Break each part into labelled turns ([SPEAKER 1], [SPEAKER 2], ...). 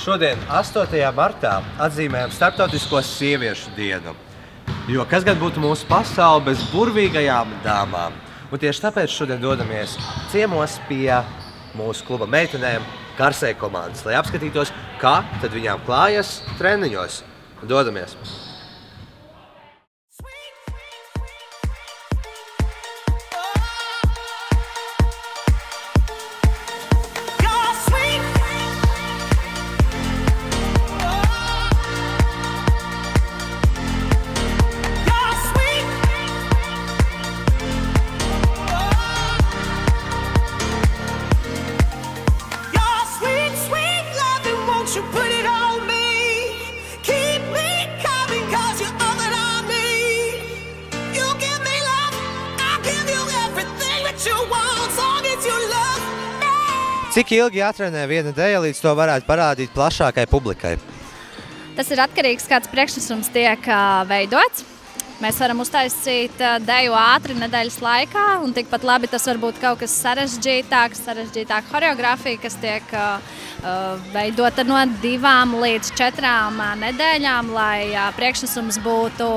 [SPEAKER 1] šodien, 8. martā, atzīmējam Starptautisko sieviešu dienu. Jo kas gan būtu mūsu pasaule bez burvīgajām dāmām? Un tieši tāpēc šodien dodamies ciemos pie mūsu kluba meitenēm Karsē komandas, lai apskatītos, kā tad viņām klājas treniņos. Dodamies! Cik ilgi jātrenē viena deja, līdz to varētu parādīt plašākai publikai?
[SPEAKER 2] Tas ir atkarīgs, kāds priekšnesums tiek veidots. Mēs varam uztaisīt deju ātri nedēļas laikā, un tikpat labi tas var būt kaut kas sarežģītāka choreogrāfija, kas tiek veidota no 2 līdz 4 nedēļām, lai priekšnesums būtu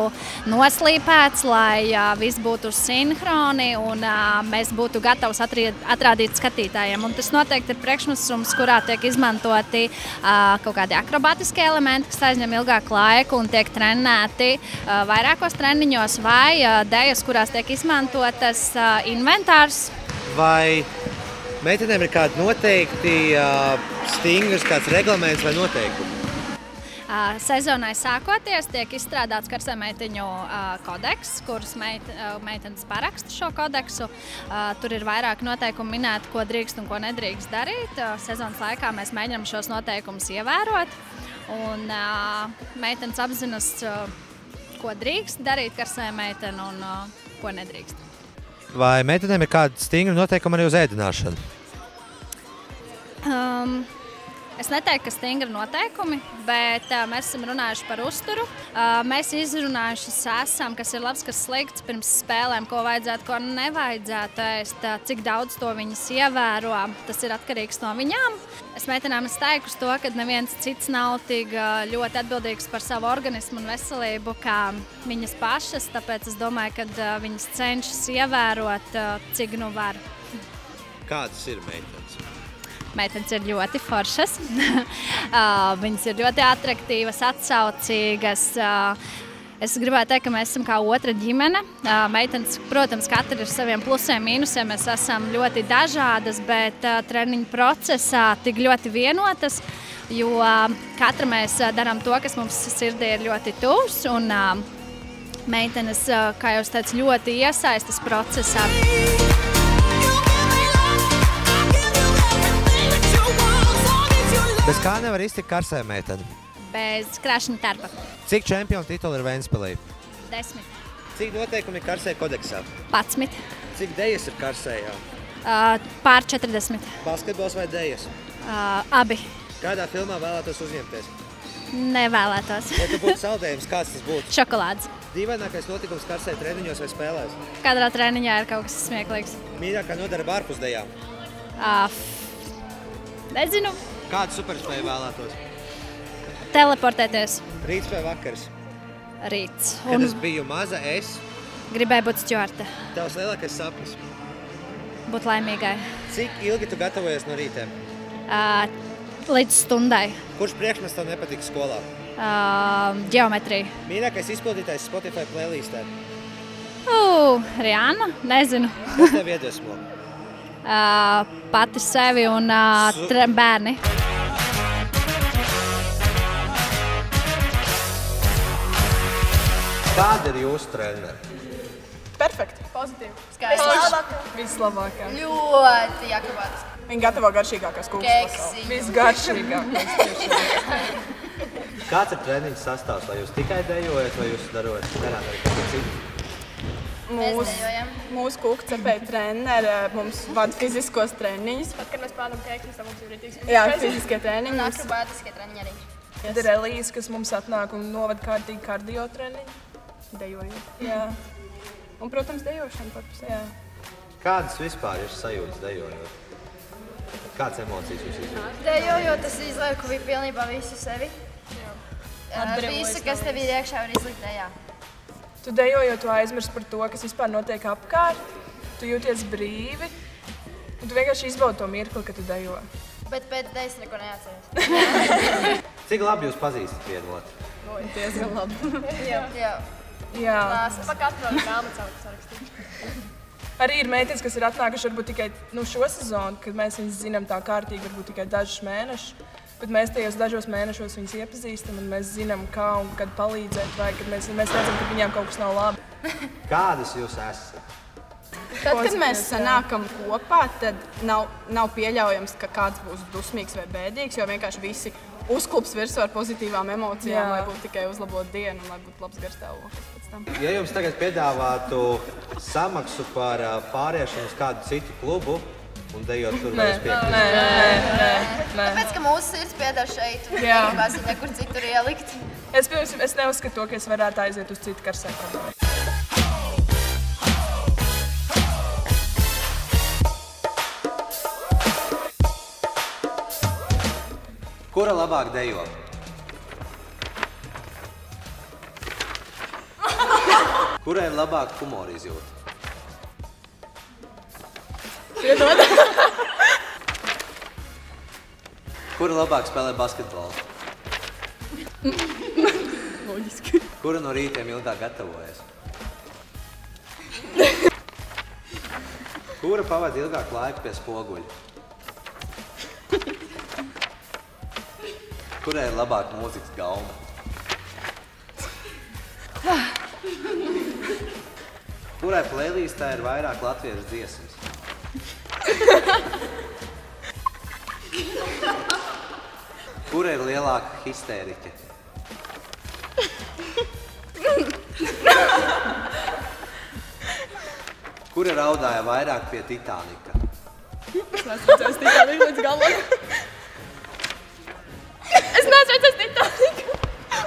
[SPEAKER 2] noslīpēts, lai viss būtu sinhroni un mēs būtu gatavs atrādīt skatītājiem. Un tas noteikti ir priekšnesums, kurā tiek izmantoti kaut kādi akrobātiskie elementi, kas aizņem ilgāku laiku un tiek trenēti vairākos treniņos vai dejas, kurās tiek izmantotas inventārs.
[SPEAKER 1] Vai meitenēm ir kādi noteikti stingrs, kāds reglaments vai noteikumi?
[SPEAKER 2] Sezonai sākoties tiek izstrādāts karsēmeiteņu kodeks, kurus meitenes paraksta šo kodeksu. Tur ir vairāk noteikumu minēti, ko drīkst un ko nedrīkst darīt. Sezonas laikā mēs mēģinām šos noteikumus ievērot, un meitenes apzinas, ko drīkst darīt karsēmeiteni un ko nedrīkst.
[SPEAKER 1] Vai meitenēm ir kādi stingri noteikumi arī uz ēdināšanu?
[SPEAKER 2] Es neteiktu, ka stingri noteikumi, bet mēs esam runājuši par uzturu. Mēs izrunājuši esam, kas ir labs, kas slikts pirms spēlēm, ko vajadzētu, ko nevajadzētu ēst, cik daudz to viņas ievēro. Tas ir atkarīgs no viņām. Es meitenēm teiktu uz to, ka neviens cits nav tik ļoti atbildīgs par savu organismu un veselību kā viņas pašas, tāpēc es domāju, ka viņas cenšas ievērot, cik nu var.
[SPEAKER 1] Kādas ir meitenes?
[SPEAKER 2] Meitenes ir ļoti foršas, viņas ir ļoti atraktīvas, atsaucīgas. Es gribētu teikt, ka mēs esam kā otra ģimene. Meitenes, protams, katra ir saviem plusiem, mīnusiem. Mēs esam ļoti dažādas, bet treniņu procesā tik ļoti vienotas, jo katra mēs darām to, kas mums sirdī ir ļoti tuvs. Un meitenes, kā jau es teicu, ļoti iesaistas procesā.
[SPEAKER 1] Bez kā nevar iztikt Karsē meiteni?
[SPEAKER 2] Bez krāšņa tarpa.
[SPEAKER 1] Cik čempionu tituli ir Ventspilī?
[SPEAKER 2] 10.
[SPEAKER 1] Cik noteikumi ir Karsē kodeksā?
[SPEAKER 2] 11.
[SPEAKER 1] Cik dejas ir Karsējā?
[SPEAKER 2] Pār 40.
[SPEAKER 1] Basketbols vai dejas?
[SPEAKER 2] Abi.
[SPEAKER 1] Kādā filmā vēlētos uzņemties?
[SPEAKER 2] Nevēlētos.
[SPEAKER 1] Ja tu būtu saldējums, kāds tas būtu?
[SPEAKER 2] Šokolādes.
[SPEAKER 1] Dīvainākais notikums Karsē treniņos vai spēlēs?
[SPEAKER 2] Katrā treniņā ir kaut kas smieklīgs.
[SPEAKER 1] Mīļākā nodarba ārpus dejām?
[SPEAKER 2] Nezinu.
[SPEAKER 1] Kādu superspēju vēlētos?
[SPEAKER 2] Teleportēties.
[SPEAKER 1] Rīts vai vakars?
[SPEAKER 2] Rīts.
[SPEAKER 1] Kad es biju maza, es
[SPEAKER 2] gribēju būt stjuarte.
[SPEAKER 1] Tavs lielākais sapnis?
[SPEAKER 2] Būt laimīgai.
[SPEAKER 1] Cik ilgi tu gatavojies no rītiem?
[SPEAKER 2] Līdz stundai.
[SPEAKER 1] Kurš priekšmets tev nepatika skolā?
[SPEAKER 2] Ģeometrija.
[SPEAKER 1] Mīļākais izpildītājs Spotify playlistē?
[SPEAKER 2] Rihanna? Nezinu.
[SPEAKER 1] Kas tev iedvesmo?
[SPEAKER 2] Pati sevi un bērni.
[SPEAKER 1] Kāda ir jūsu treneri?
[SPEAKER 3] Perfekti. Pozitīvi.
[SPEAKER 4] Vislabākā.
[SPEAKER 3] Vislabākā.
[SPEAKER 4] Ļoti akrobātiski.
[SPEAKER 3] Viņi gatavo garšīgākās kūkas pasaulē. Visgaršīgākās.
[SPEAKER 1] Kāds ir treniņu sastāvs? Vai jūs tikai dejojat, vai jūs darāt arī kaut ko citu?
[SPEAKER 3] Mūsu kūku cepēja treneri mums vada fiziskos treniņus.
[SPEAKER 4] Pat, kad mēs plānam kēkļus, tad mums ir rītīgs.
[SPEAKER 3] Jā, fiziskie treniņi.
[SPEAKER 4] Un akrobātiskie treniņi arī.
[SPEAKER 3] Relijas, kas mums atnāk un novada kārtīgi kardio treniņi. Dejojot. Jā. Un, protams, dejošana pat. Jā.
[SPEAKER 1] Kādas vispār ir sajūtas dejojot? Kāds emocijas jūs izjūtat?
[SPEAKER 4] Dejoju, tas izlieku pilnībā visu sevi. Visu, kas tev ir iekšā, var izlikt dejā.
[SPEAKER 3] Tu dejojot, tu aizmirsti par to, kas vispār notiek apkārt. Tu jūties brīvi. Un tu vienkārši izbaudi to mirkli, kad tu dejo.
[SPEAKER 4] Bet pēc dejas neko neatceries.
[SPEAKER 1] Cik labi jūs pazīstat vienu otru?
[SPEAKER 5] Diezgan labi.
[SPEAKER 4] Jā.
[SPEAKER 3] Jā.
[SPEAKER 4] Pa katru grāmatu sarakstīju.
[SPEAKER 3] Arī ir meitenes, kas ir atnākuši varbūt tikai šo sezonu, kad mēs viņas zinām tā kārtīgi, varbūt tikai dažus mēnešus. Bet mēs tajos dažos mēnešos viņas iepazīstam un mēs zinām, kā un kad palīdzēt, vai kad mēs redzam, ka viņām kaut kas nav labi.
[SPEAKER 1] Kādas jūs esat?
[SPEAKER 5] Tad, kad mēs sanākam kopā, tad nav pieļaujams, ka kāds būs dusmīgs vai bēdīgs, jo vienkārši visi uzklups virsū ar pozitīvām emocijām, lai būtu tikai uzlabot dienu un lai būtu labs garstāvoklis pēc tam.
[SPEAKER 1] Ja jums tagad piedāvātu samaksu par pāriešanu uz kādu citu klubu un dejot tur vai es piekrītu?
[SPEAKER 3] Nē.
[SPEAKER 4] Tāpēc, ka mūsu sirds piedar šeit un gribās viņu nekur citur ielikt.
[SPEAKER 3] Es neuzskatu to, ka es varētu aiziet uz citu karsēku.
[SPEAKER 1] Kura labāk dejo? Kurai ir labāk humora izjūta? Kura labāk spēlē basketbolu?
[SPEAKER 5] Loģiski.
[SPEAKER 1] Kura no rītiem ilgāk gatavojas? Kura pavada ilgāk laiku pie spoguļa? Kurai ir labāka mūzikas gauma? Kurai playlistā ir vairāk latviešu dziesmas? Kura ir lielāka histēriķe? Kura raudāja vairāk pie Titanika?
[SPEAKER 5] Es neatceros Titaniku līdz galam. Es neatceros Titaniku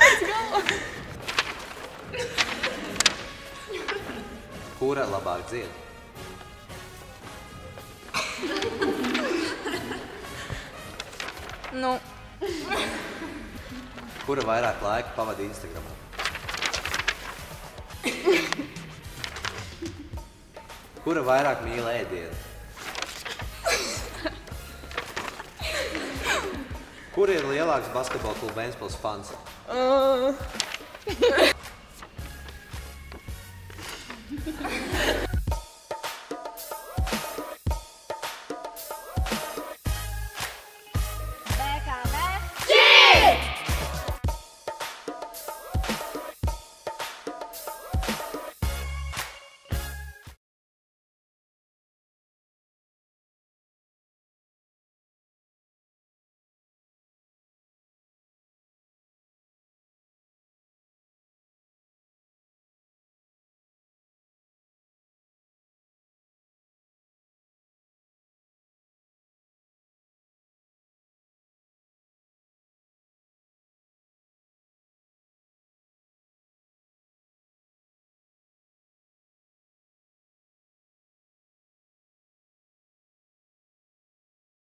[SPEAKER 5] līdz galam.
[SPEAKER 1] Kura labāk dzied?
[SPEAKER 5] Nu,
[SPEAKER 1] Kura vairāk laika pavada Instagramā? Kura vairāk mīl ēdienu? Kur ir lielāks basketbola kluba Ventspils fans?